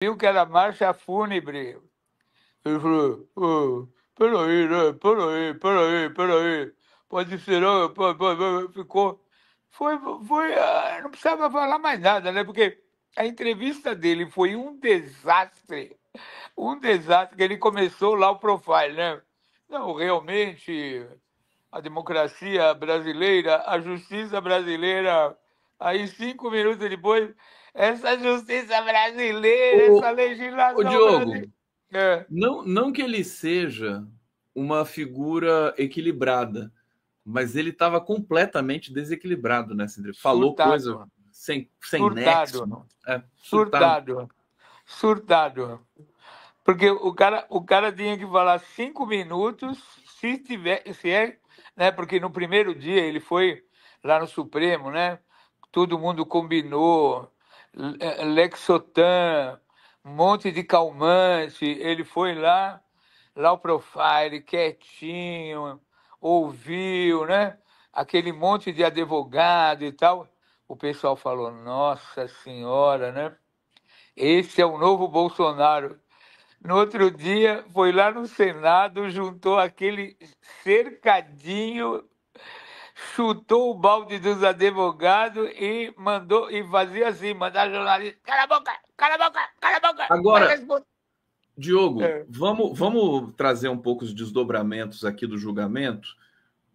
viu que era marcha fúnebre. Ele falou, "Ô, peraí, né? Peraí. Pode ser, não, ficou. Não precisava falar mais nada, né? Porque a entrevista dele foi um desastre. Um desastre, que ele começou lá o profile, né? Não, realmente, a democracia brasileira, a justiça brasileira. Aí, 5 minutos depois, essa justiça brasileira, essa O, o legislação Diogo, brasileira. É, não que ele seja uma figura equilibrada, mas ele estava completamente desequilibrado nessa entrevista. Falou coisa surtado, sem nexo, surtado, surtado. surtado, surtado. Porque o cara tinha que falar 5 minutos, se tiver, se é, né? Porque no primeiro dia ele foi lá no Supremo, né? Todo mundo combinou, Lexotan, um monte de calmante. Ele foi lá o profile, quietinho, ouviu, né? Aquele monte de advogado e tal. O pessoal falou: Nossa Senhora, né? Esse é o novo Bolsonaro. No outro dia, foi lá no Senado, juntou aquele cercadinho, chutou o balde dos advogados e mandou, e fazia assim, mandar jornalista, cala a boca, cala a boca, cala a boca, vai Agora, responder. Diogo, É, vamos trazer um pouco os desdobramentos aqui do julgamento,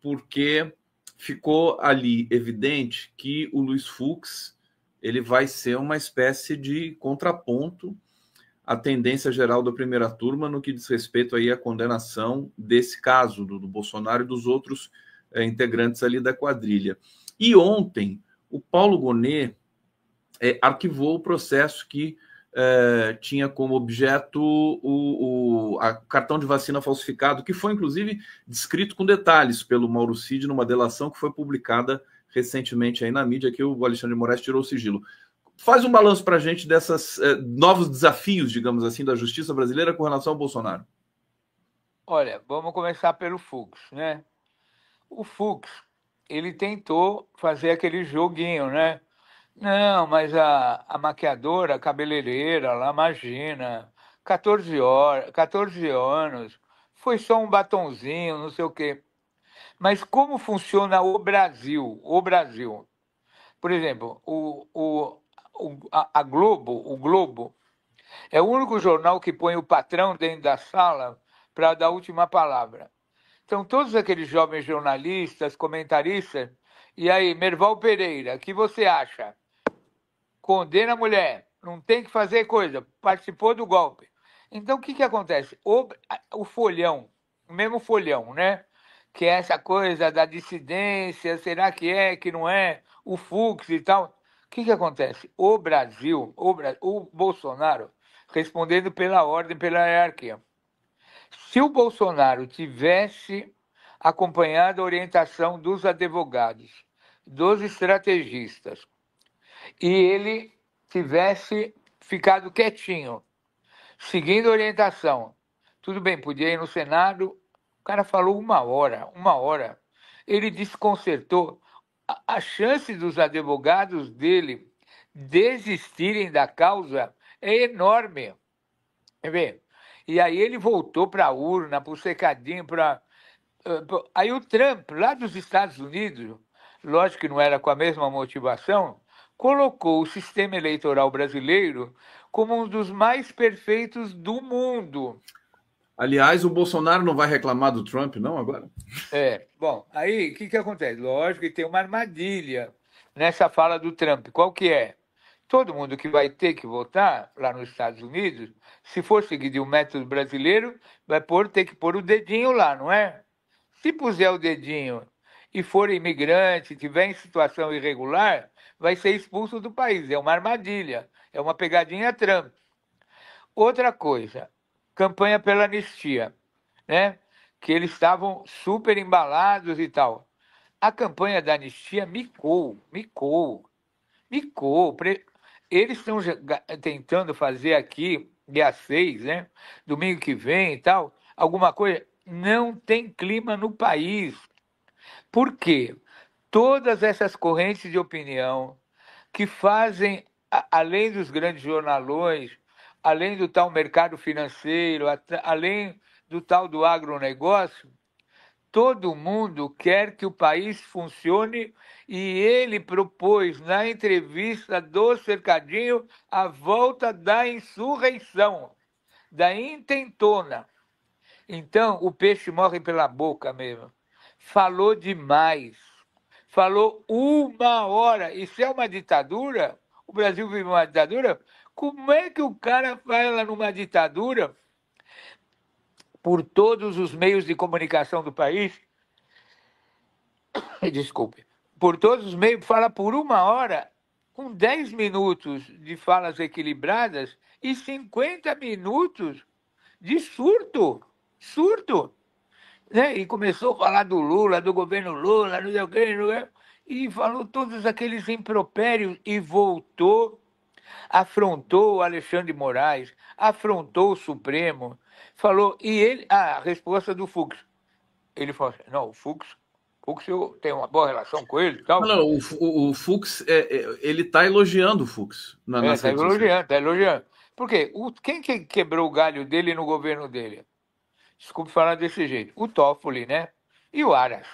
porque ficou ali evidente que o Luiz Fux ele vai ser uma espécie de contraponto à tendência geral da primeira turma no que diz respeito aí à condenação desse caso do Bolsonaro e dos outros integrantes ali da quadrilha. E ontem o Paulo Gonet arquivou o processo que tinha como objeto a cartão de vacina falsificado, que foi inclusive descrito com detalhes pelo Mauro Cid numa delação que foi publicada recentemente aí na mídia, que o Alexandre de Moraes tirou o sigilo. Faz um balanço para a gente desses novos desafios, digamos assim, da justiça brasileira com relação ao Bolsonaro. olha, vamos começar pelo Fux, né? O Fux, ele tentou fazer aquele joguinho, né? Não, mas a maquiadora, a cabeleireira, lá, imagina, 14 horas, 14 anos, foi só um batonzinho, não sei o quê. Mas como funciona o Brasil? O Brasil. Por exemplo, a Globo, o Globo, é o único jornal que põe o patrão dentro da sala para dar a última palavra. Então, todos aqueles jovens jornalistas, comentaristas, e aí, Merval Pereira, o que você acha? Condena a mulher, não tem que fazer coisa, participou do golpe. Então, o que acontece? O folhão, o mesmo folhão, né? Que é essa coisa da dissidência, será que não é? O Fux e tal. O que acontece? O Brasil, o Bolsonaro, respondendo pela ordem, pela hierarquia. Se o Bolsonaro tivesse acompanhado a orientação dos advogados, dos estrategistas, e ele tivesse ficado quietinho, seguindo a orientação. Tudo bem, podia ir no Senado. O cara falou uma hora. Ele desconcertou. A chance dos advogados dele desistirem da causa é enorme. Quer ver? E aí ele voltou para a urna, para o secadinho, para. Aí o Trump, lá dos Estados Unidos, lógico que não era com a mesma motivação, colocou o sistema eleitoral brasileiro como um dos mais perfeitos do mundo. Aliás, o Bolsonaro não vai reclamar do Trump, não, agora? Bom, aí o que acontece? Lógico que tem uma armadilha nessa fala do Trump. Qual que é? Todo mundo que vai ter que votar lá nos Estados Unidos, se for seguir o método brasileiro, ter que pôr o dedinho lá, não é? Se puser o dedinho e for imigrante, tiver em situação irregular, vai ser expulso do país. É uma armadilha, é uma pegadinha Trump. Outra coisa, campanha pela anistia, né? Que eles estavam super embalados e tal. A campanha da anistia micou. Eles estão tentando fazer aqui, dia 6, né? Domingo que vem e tal, alguma coisa. Não tem clima no país. Por quê? Todas essas correntes de opinião que fazem, além dos grandes jornalões, além do tal mercado financeiro, além do tal do agronegócio, todo mundo quer que o país funcione e ele propôs na entrevista do Cercadinho a volta da insurreição, da intentona. Então, o peixe morre pela boca mesmo. Falou demais. Falou 1 hora. E se é uma ditadura, o Brasil vive uma ditadura, como é que o cara fala numa ditadura por todos os meios de comunicação do país? Desculpe. Por todos os meios, fala por 1 hora, com 10 minutos de falas equilibradas e 50 minutos de surto. Surto. Né? E começou a falar do Lula, do governo Lula, não sei o quê, não sei o quê, e falou todos aqueles impropérios e voltou, afrontou o Alexandre de Moraes, afrontou o Supremo, falou, e ele, a resposta do Fux, ele falou assim, não, o Fux eu tenho uma boa relação com ele e tal. Não, o Fux, ele está elogiando o Fux nas Tá redes sociais. elogiando, tá elogiando. Por quê? Quem que quebrou o galho dele no governo dele? Desculpe falar desse jeito. O Toffoli, né? E o Aras.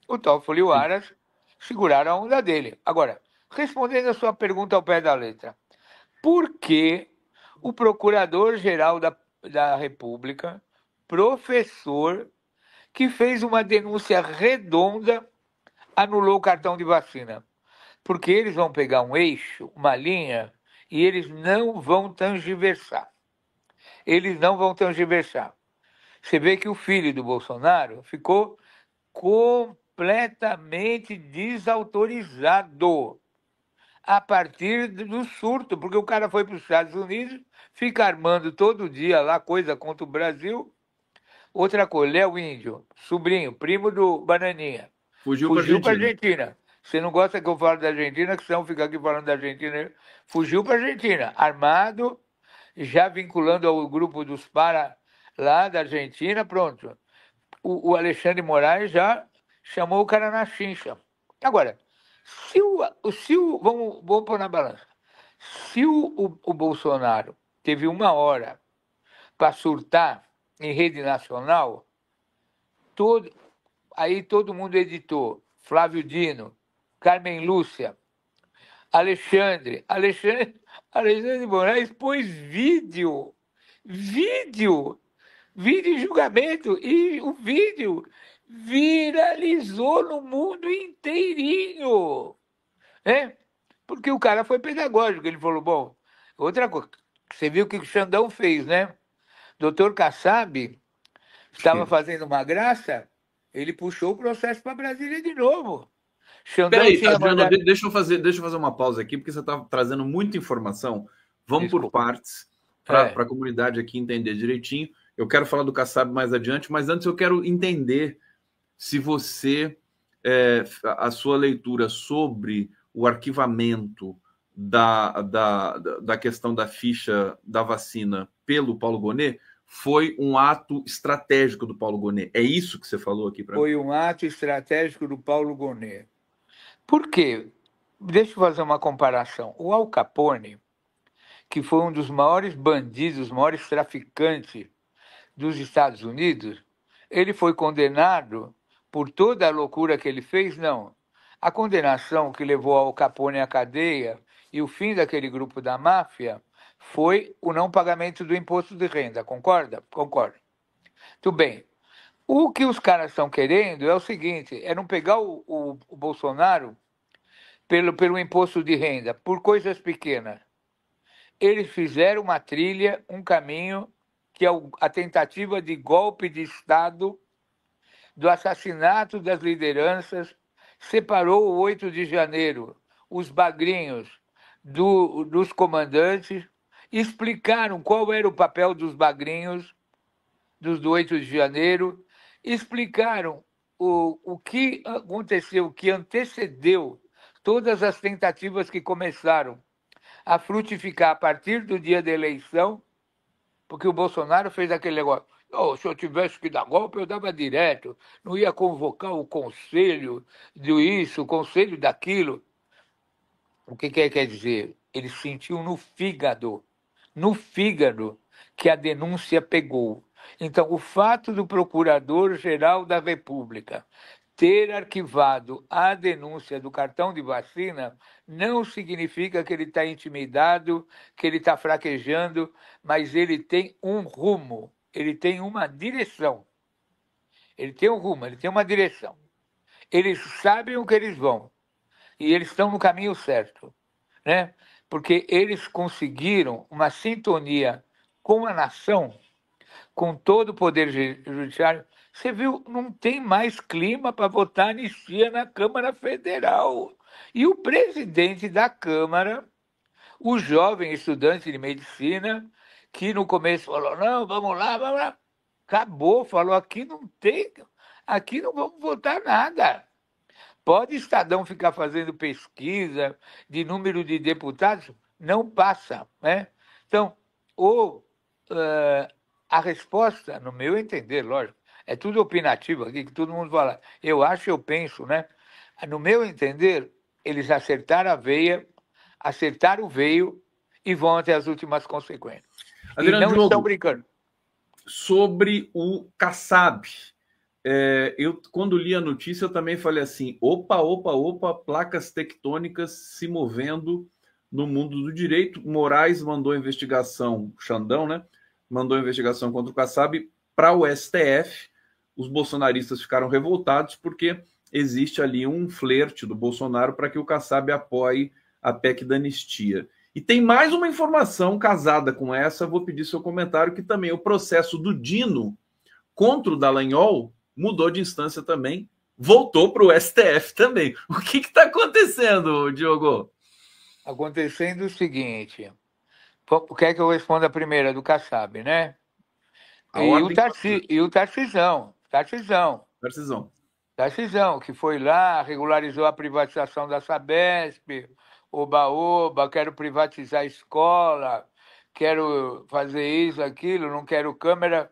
O Toffoli e o Sim. Aras seguraram a onda dele. Agora, respondendo a sua pergunta ao pé da letra, por que o Procurador-Geral da República, professor, que fez uma denúncia redonda, anulou o cartão de vacina? Porque eles vão pegar um eixo, uma linha, e eles não vão tergiversar. Eles não vão tergiversar. Você vê que o filho do Bolsonaro ficou completamente desautorizado a partir do surto, porque o cara foi para os Estados Unidos, fica armando todo dia lá coisa contra o Brasil. Outra coisa, Léo Índio, sobrinho, primo do Bananinha, Fugiu para a fugiu para a Argentina. Argentina. Você não gosta que eu falo da Argentina, que senão fica aqui falando da Argentina. Fugiu para a Argentina, armado, já vinculando ao grupo dos para lá da Argentina, pronto. O Alexandre de Moraes já chamou o cara na chincha. Agora, vamos pôr na balança. Se o Bolsonaro teve 1 hora para surtar em rede nacional, todo, aí todo mundo editou. Flávio Dino, Carmen Lúcia, Alexandre de Moraes pôs vídeo de julgamento, e o vídeo viralizou no mundo inteirinho, né? Porque o cara foi pedagógico, ele falou, bom, outra coisa, você viu o que o Xandão fez, né? Doutor Kassab estava Sim. fazendo uma graça, ele puxou o processo para Brasília de novo. Xandão Peraí, tinha Adriano, mandado... deixa eu fazer uma pausa aqui, porque você está trazendo muita informação. Vamos por Desculpa. partes, para É, a comunidade aqui entender direitinho. Eu quero falar do Kassab mais adiante, mas antes eu quero entender se você, a sua leitura sobre o arquivamento da questão da ficha da vacina pelo Paulo Gonet foi um ato estratégico do Paulo Gonet. É isso que você falou aqui para mim? foi um ato estratégico do Paulo Gonet. Por quê? Deixa eu fazer uma comparação. O Al Capone, que foi um dos maiores bandidos, os maiores traficantes dos Estados Unidos, ele foi condenado por toda a loucura que ele fez? Não. A condenação que levou Al Capone à cadeia e o fim daquele grupo da máfia foi o não pagamento do imposto de renda. Concorda? Concordo. Tudo bem. O que os caras estão querendo é o seguinte: é não pegar o Bolsonaro pelo imposto de renda, por coisas pequenas. Eles fizeram uma trilha, um caminho, que é a tentativa de golpe de Estado, do assassinato das lideranças, separou o 8 de janeiro, os bagrinhos dos comandantes, explicaram qual era o papel dos bagrinhos do 8 de janeiro, explicaram o que aconteceu, o que antecedeu todas as tentativas que começaram a frutificar a partir do dia da eleição, porque o Bolsonaro fez aquele negócio. Oh, se eu tivesse que dar golpe, eu dava direto, não ia convocar o conselho do isso, o conselho daquilo. O que quer dizer? Ele sentiu no fígado, no fígado que a denúncia pegou. Então, o fato do Procurador-Geral da República ter arquivado a denúncia do cartão de vacina não significa que ele está intimidado, que ele está fraquejando, mas ele tem um rumo, ele tem uma direção. Ele tem um rumo, ele tem uma direção. Eles sabem o que eles vão e eles estão no caminho certo, né? Porque eles conseguiram uma sintonia com a nação, com todo o poder judiciário. Você viu, não tem mais clima para votar anistia na Câmara Federal. E o presidente da Câmara, o jovem estudante de medicina, que no começo falou, não, vamos lá, vamos lá. Acabou, falou, aqui não vamos votar nada. Pode Estadão ficar fazendo pesquisa de número de deputados, não passa, né? Então, ou a resposta, no meu entender, lógico, é tudo opinativo aqui, que todo mundo fala, eu acho, eu penso, né? No meu entender, eles acertaram a veia, acertaram o veio e vão até as últimas consequências. Adriano, e não Diogo, estão brincando. Sobre o Kassab, eu, quando li a notícia, eu também falei assim: opa, placas tectônicas se movendo no mundo do direito. Moraes mandou investigação, Xandão, né? Mandou investigação contra o Kassab para o STF. Os bolsonaristas ficaram revoltados porque existe ali um flerte do Bolsonaro para que o Kassab apoie a PEC da anistia. E tem mais uma informação casada com essa, vou pedir seu comentário, que também o processo do Dino contra o Dallagnol mudou de instância também, voltou para o STF também. O que está acontecendo, Diogo? Acontecendo o seguinte, o que é que eu respondo a primeira, do Kassab, né? E o Tarcisão, que foi lá, regularizou a privatização da Sabesp, oba-oba, quero privatizar a escola, quero fazer isso, aquilo, não quero câmera.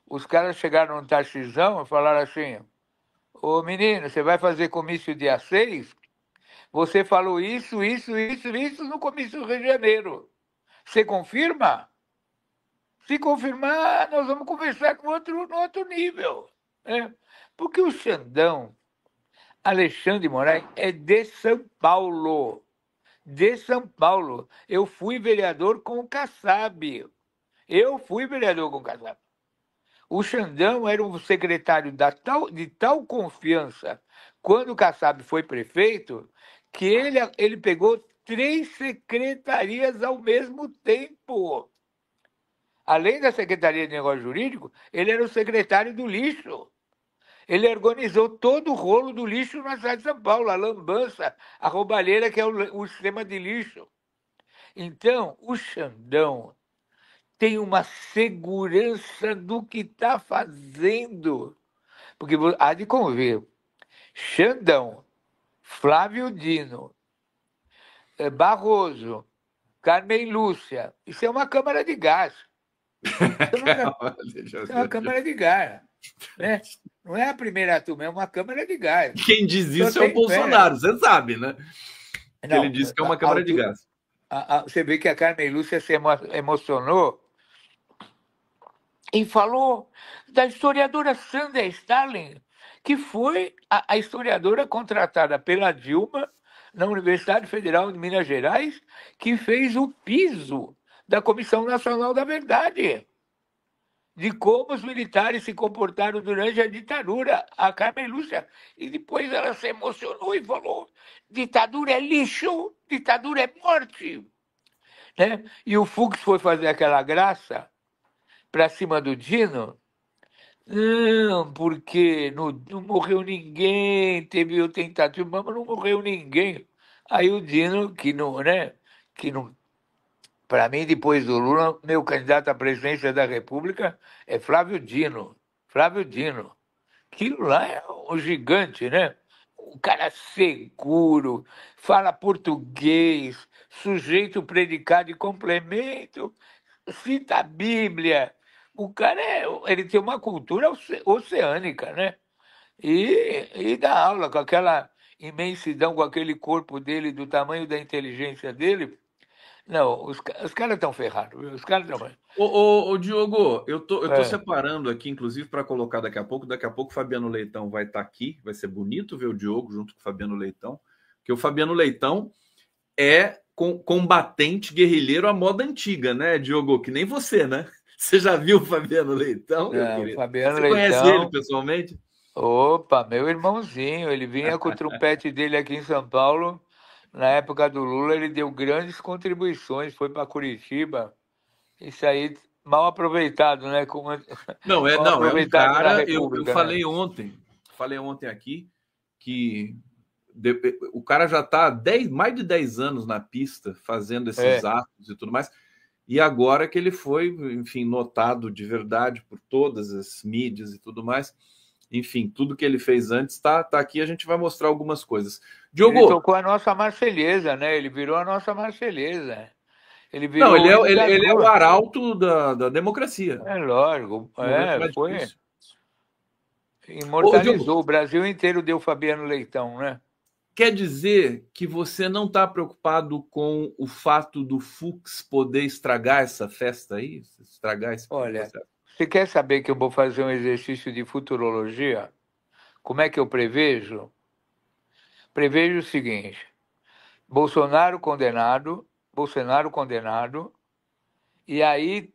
Os caras chegaram no Tarcisão e falaram assim, ô menino, você vai fazer comício dia 6? Você falou isso no comício do Rio de Janeiro. Você confirma? Se confirmar, nós vamos conversar no outro nível. Né? Porque o Xandão, Alexandre de Moraes, é de São Paulo. De São Paulo. Eu fui vereador com o Kassab. O Xandão era um secretário de tal confiança quando o Kassab foi prefeito, que ele pegou 3 secretarias ao mesmo tempo. Além da Secretaria de Negócio Jurídico, ele era o secretário do lixo. Ele organizou todo o rolo do lixo na cidade de São Paulo, a lambança, a roubalheira, que é o sistema de lixo. Então, o Xandão tem uma segurança do que está fazendo. Porque há de convir, Xandão, Flávio Dino, Barroso, Carmen Lúcia, isso é uma câmara de gás. Isso é uma câmara de gás. Né? Não é a primeira turma, é uma câmara de gás. Quem diz isso é o Bolsonaro, você sabe, né? Não, ele disse que é uma câmara de gás. Você vê que a Carmen Lúcia se emocionou e falou da historiadora Sandra Starling, que foi a historiadora contratada pela Dilma na Universidade Federal de Minas Gerais, que fez o piso da Comissão Nacional da Verdade, de como os militares se comportaram durante a ditadura, a Carmen Lúcia. E depois ela se emocionou e falou: ditadura é lixo, ditadura é morte. Né? E o Fux foi fazer aquela graça para cima do Dino. Não, porque não morreu ninguém, teve tentativa, mas não morreu ninguém. Aí o Dino, que não, para mim, depois do Lula, meu candidato à presidência da República é Flávio Dino. Flávio Dino. Aquilo lá é um gigante, né? Um cara seguro, fala português, sujeito, predicado e complemento, cita a Bíblia. O cara ele tem uma cultura oceânica, né? E dá aula com aquela imensidão, com aquele corpo dele, do tamanho da inteligência dele. Não, os caras estão ferrados, viu? Os caras estão. Ô, Diogo, eu tô É, separando aqui, inclusive, para colocar daqui a pouco. Daqui a pouco o Fabiano Leitão vai estar aqui. Vai ser bonito ver o Diogo junto com o Fabiano Leitão. Porque o Fabiano Leitão é combatente guerrilheiro à moda antiga, né, Diogo? Que nem você, né? Você já viu o Fabiano Leitão, meu não, querido? Fabiano Você conhece ele Leitão. pessoalmente? Opa, meu irmãozinho, ele vinha com o trompete dele aqui em São Paulo. Na época do Lula, ele deu grandes contribuições, foi para Curitiba. Isso aí, mal aproveitado, né? Mal Não, é um aproveitado na cara. Eu República, né? falei ontem aqui que o cara já está mais de 10 anos na pista fazendo esses É. atos e tudo mais. E agora que ele foi, enfim, notado de verdade por todas as mídias e tudo mais, enfim, tudo que ele fez antes tá aqui. A gente vai mostrar algumas coisas. Ele Diogo, tocou a nossa Marselhesa, né? Ele virou a nossa Marselhesa. Ele não, virou o hino das ele é o ruas. arauto da democracia. É lógico, No momento é, mais foi. difícil. Ô, Diogo, Imortalizou. O Brasil inteiro deu Fabiano Leitão, né? quer dizer que você não está preocupado com o fato do Fux poder estragar essa festa aí? Estragar esse Olha, processo? você quer saber que eu vou fazer um exercício de futurologia? Como é que eu prevejo? Prevejo o seguinte: Bolsonaro condenado, e aí,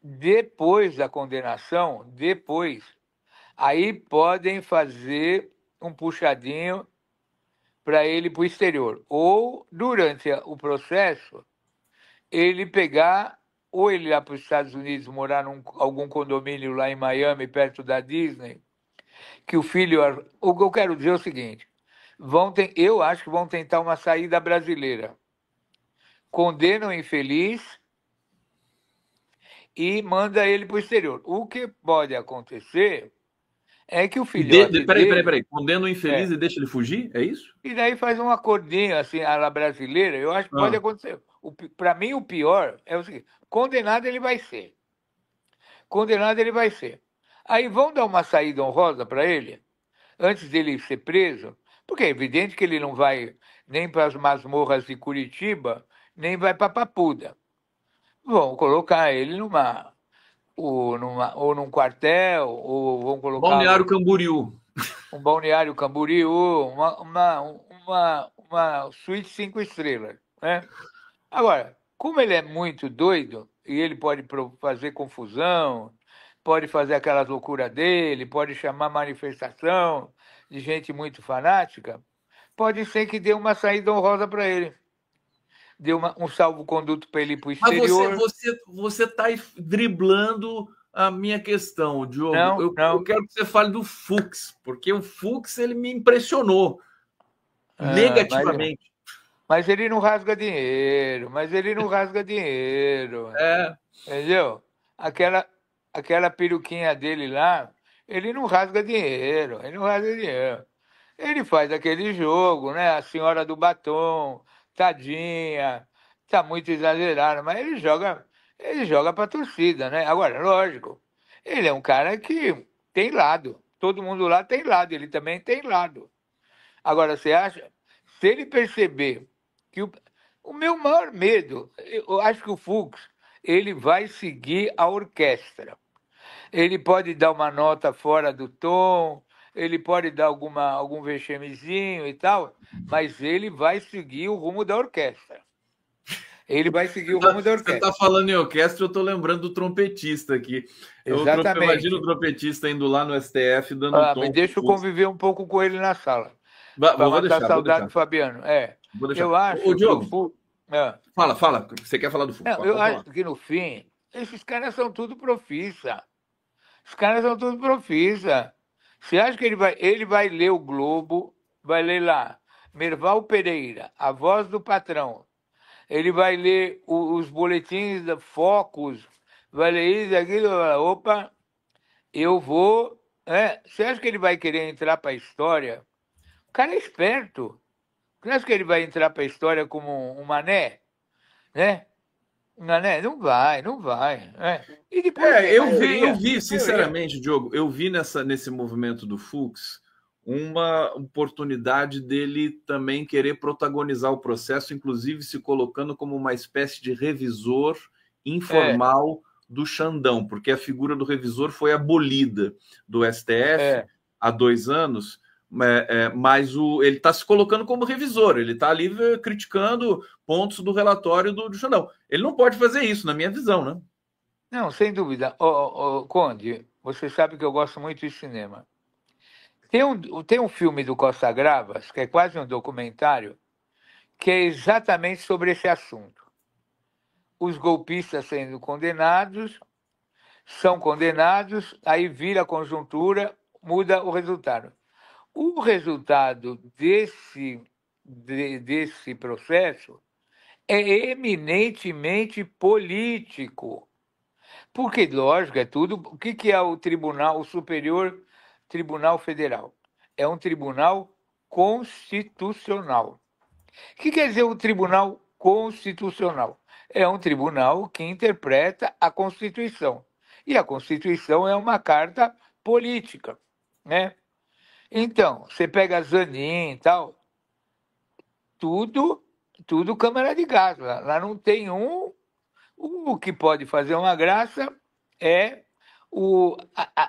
depois da condenação, aí podem fazer um puxadinho para ele para o exterior. Ou, durante o processo, ele pegar, ou ele ir lá para os Estados Unidos, morar num algum condomínio lá em Miami, perto da Disney, que o filho. O que eu quero dizer é o seguinte: eu acho que vão tentar uma saída brasileira. Condena o infeliz e manda ele para o exterior. O que pode acontecer é que o filhote dele. Peraí. Condena o infeliz É, e deixa ele fugir? É isso? e daí faz um acordinho assim, à la brasileira. Eu acho que pode Ah, acontecer. Para mim, o pior é o seguinte: condenado ele vai ser. Condenado ele vai ser. Aí vão dar uma saída honrosa para ele, antes dele ser preso, porque é evidente que ele não vai nem para as masmorras de Curitiba, nem vai para Papuda. Vão colocar ele ou num quartel, ou vão Balneário colocá-lo Camboriú. um balneário Camboriú, uma suíte 5 estrelas, né? Agora, como ele é muito doido e ele pode fazer confusão, pode fazer aquelas loucuras dele, pode chamar manifestação de gente muito fanática, pode ser que dê uma saída honrosa para ele, dê um salvo-conduto para ele ir para o Mas exterior. você está driblando a minha questão, Diogo. Não, Eu não. quero que você fale do Fux, porque o Fux ele me impressionou Ah, negativamente. mas ele não rasga dinheiro, É, entendeu? Aquela, aquela peruquinha dele lá, ele não rasga dinheiro, ele não rasga dinheiro. Ele faz aquele jogo, né? A senhora do batom, tadinha, tá muito exagerado, mas ele joga para torcida, né? Agora, lógico, ele é um cara que tem lado. Todo mundo lá tem lado, ele também tem lado. Agora, você acha, se ele perceber que o meu maior medo, eu acho que o Fux, ele vai seguir a orquestra. Ele pode dar uma nota fora do tom, ele pode dar algum vexamezinho e tal, mas ele vai seguir o rumo da orquestra. Ele vai seguir o rumo da você tá orquestra. falando em orquestra, eu tô lembrando do trompetista aqui. Imagina o Exatamente. trompetista indo lá no STF dando Ah, me tom pro deixa eu Fux. conviver um pouco com ele na sala, para Vou matar a deixar, vou saudade deixar, do Fabiano. É, vou eu deixar. Ô, acho que o Diogo, Fux. fala. Você quer falar do Fux? Não, eu Pode acho falar. que no fim, esses caras são tudo profissa. Os caras são tudo profissa. Você acha que ele vai ler o Globo, vai ler lá, Merval Pereira, A Voz do Patrão. Ele vai ler os boletins da Focus, vai ler isso, aquilo, vai falar, opa, eu vou. É, você acha que ele vai querer entrar para a história? O cara é esperto. Você acha que ele vai entrar para a história como um mané? Né? Não, né? Não vai, não vai. É. E depois tem Eu maioria. vi, Maioria. sinceramente, Diogo, eu vi nesse movimento do Fux uma oportunidade dele também querer protagonizar o processo, inclusive se colocando como uma espécie de revisor informal do Xandão, porque a figura do revisor foi abolida do STF há 2 anos, mas ele está se colocando como revisor, ele está ali criticando pontos do relatório do Xandão. Ele não pode fazer isso, na minha visão, né? Não, sem dúvida. Conde, você sabe que eu gosto muito de cinema. Tem um filme do Costa Gravas, que é quase um documentário, que é exatamente sobre esse assunto. Os golpistas sendo condenados, são condenados, aí vira a conjuntura, muda o resultado. O resultado desse processo é eminentemente político. Porque, lógico, é tudo. O que é o Tribunal, o Superior Tribunal Federal? É um tribunal constitucional. O que quer dizer o Tribunal Constitucional? É um tribunal que interpreta a Constituição. E a Constituição é uma carta política, né? Então, você pega Zanin e tal, tudo Câmara de Gás. Lá não tem um. O que pode fazer uma graça é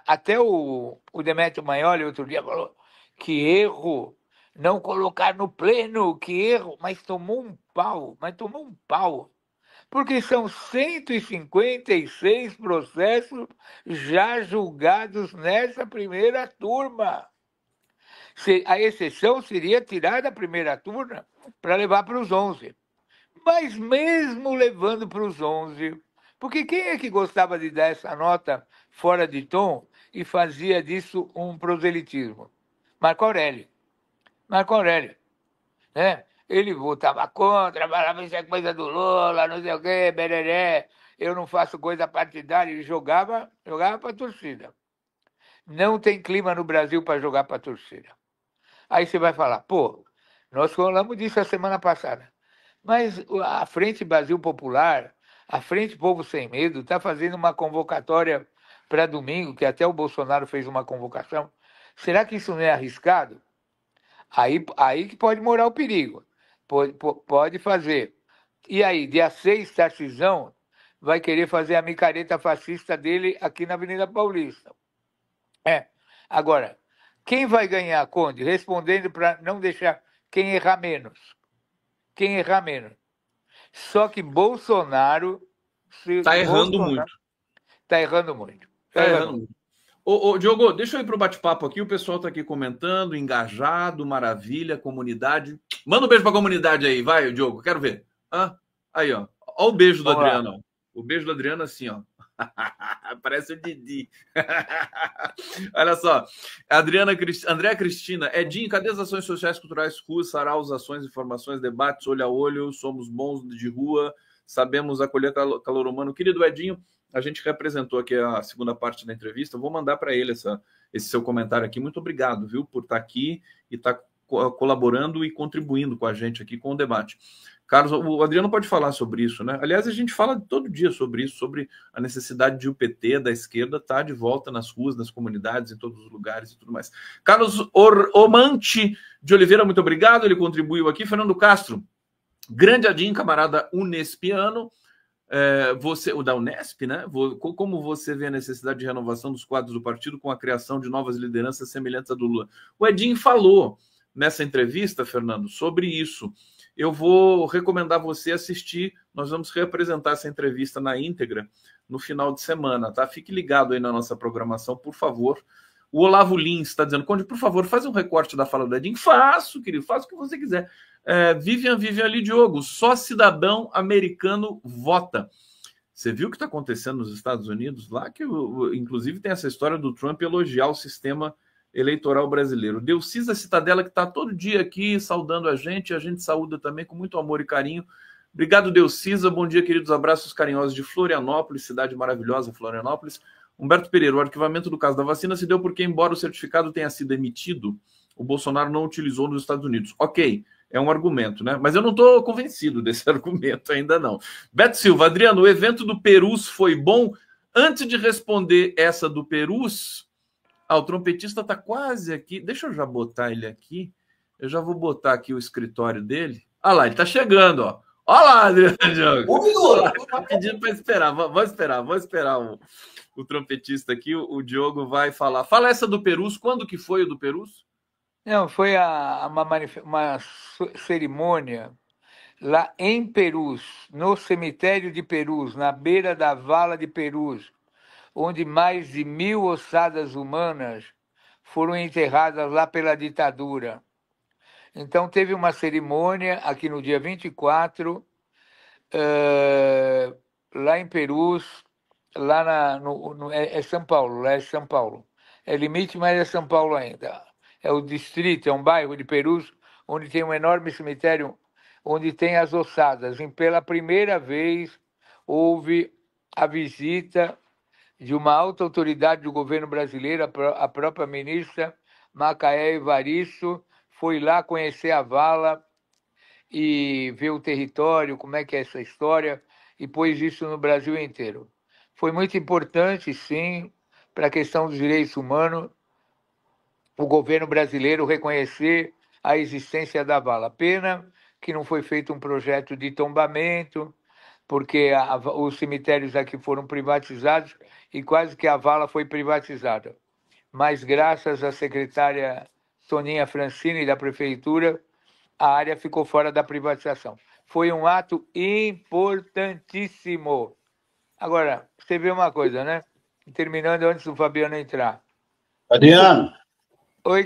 até o Demetrio Maioli outro dia falou que erro não colocar no pleno, que erro, mas tomou um pau, porque são 156 processos já julgados nessa primeira turma. A exceção seria tirar da primeira turma para levar para os 11. Mas mesmo levando para os 11, porque quem é que gostava de dar essa nota fora de tom e fazia disso um proselitismo? Marco Aurélio. Marco Aurélio, né? Ele votava contra, falava isso é coisa do Lula, não sei o quê, bereré, eu não faço coisa partidária, ele jogava para a torcida. Não tem clima no Brasil para jogar para a torcida. Aí você vai falar, pô, nós falamos disso a semana passada. Mas a Frente Brasil Popular, a Frente Povo Sem Medo, está fazendo uma convocatória para domingo, que até o Bolsonaro fez uma convocação. Será que isso não é arriscado? Aí que pode morar o perigo. Pode fazer. E aí, dia 6, Tarcisão vai querer fazer a micareta fascista dele aqui na Avenida Paulista. Agora, quem vai ganhar, Conde? Respondendo para não deixar quem errar menos. Só que Bolsonaro está errando muito. Está errando muito. Ô, Diogo, deixa eu ir para o bate-papo aqui. O pessoal está aqui comentando, engajado, maravilha, comunidade. Manda um beijo para a comunidade aí, vai, Diogo, quero ver. Aí, ó. Ó o beijo do Adriano. Ó. O beijo do Adriano assim, ó. Parece o Didi. Olha só. Andréa Cristina. Edinho, cadê as ações sociais, culturais, ruas, saraus, ações, informações, debates, olho a olho, somos bons de rua, sabemos acolher calor humano. Querido Edinho, a gente representou aqui a segunda parte da entrevista. Vou mandar para ele esse seu comentário aqui. Muito obrigado, viu, por estar aqui e estar colaborando e contribuindo com a gente aqui com o debate. Carlos, o Adriano pode falar sobre isso, né? Aliás, a gente fala todo dia sobre isso, sobre a necessidade de o PT, da esquerda, estar de volta nas ruas, nas comunidades, em todos os lugares e tudo mais. Carlos Omante de Oliveira, muito obrigado, ele contribuiu aqui. Fernando Castro, grande Adinho, camarada unespiano, o da Unesp, né? Como você vê a necessidade de renovação dos quadros do partido com a criação de novas lideranças semelhantes à do Lula? O Edinho falou nessa entrevista, Fernando, sobre isso. Eu vou recomendar você assistir. Nós vamos reapresentar essa entrevista na íntegra no final de semana, tá? Fique ligado aí na nossa programação, por favor. O Olavo Lins está dizendo, Conde, por favor, faz um recorte da fala do Edinho. Faço, querido, faço o que você quiser. Vivian ali, Diogo, só cidadão americano vota. Você viu o que está acontecendo nos Estados Unidos? Lá que, inclusive, tem essa história do Trump elogiar o sistema eleitoral brasileiro. Delcisa Citadela, que está todo dia aqui saudando a gente saúda também com muito amor e carinho. Obrigado, Delcisa. Bom dia, queridos. Abraços carinhosos de Florianópolis, cidade maravilhosa, Florianópolis. Humberto Pereira, o arquivamento do caso da vacina se deu porque, embora o certificado tenha sido emitido, o Bolsonaro não utilizou nos Estados Unidos. Ok, é um argumento, né? Mas eu não estou convencido desse argumento ainda não. Beto Silva, Adriano, o evento do Perus foi bom? Antes de responder essa do Perus, Ah, o trompetista está quase aqui. Deixa eu já botar ele aqui. Eu já vou botar aqui o escritório dele. Ah lá, ele está chegando, ó. Olha lá, Adriano Diogo. Tá pedindo para esperar. Vamos esperar o trompetista aqui. O Diogo vai falar. Fala essa do Perus. Quando que foi o do Perus? Não, foi uma cerimônia lá em Perus, no cemitério de Perus, na beira da vala de Perus, onde mais de 1.000 ossadas humanas foram enterradas lá pela ditadura. Então, teve uma cerimônia aqui no dia 24, lá em Perus, lá é São Paulo, lá é São Paulo. É limite, mas é São Paulo ainda. É o distrito, é um bairro de Perus, onde tem um enorme cemitério, onde tem as ossadas. E pela primeira vez houve a visita de uma alta autoridade do governo brasileiro, a própria ministra Macaé Evaristo, foi lá conhecer a vala e ver o território, como é que é essa história, e pôs isso no Brasil inteiro. Foi muito importante, sim, para a questão dos direitos humanos, o governo brasileiro reconhecer a existência da vala. Pena que não foi feito um projeto de tombamento, porque os cemitérios aqui foram privatizados e quase que a vala foi privatizada. Mas graças à secretária Soninha Francini da prefeitura, a área ficou fora da privatização. Foi um ato importantíssimo. Agora, você vê uma coisa, né? Terminando antes do Fabiano entrar. Adriano. Oi.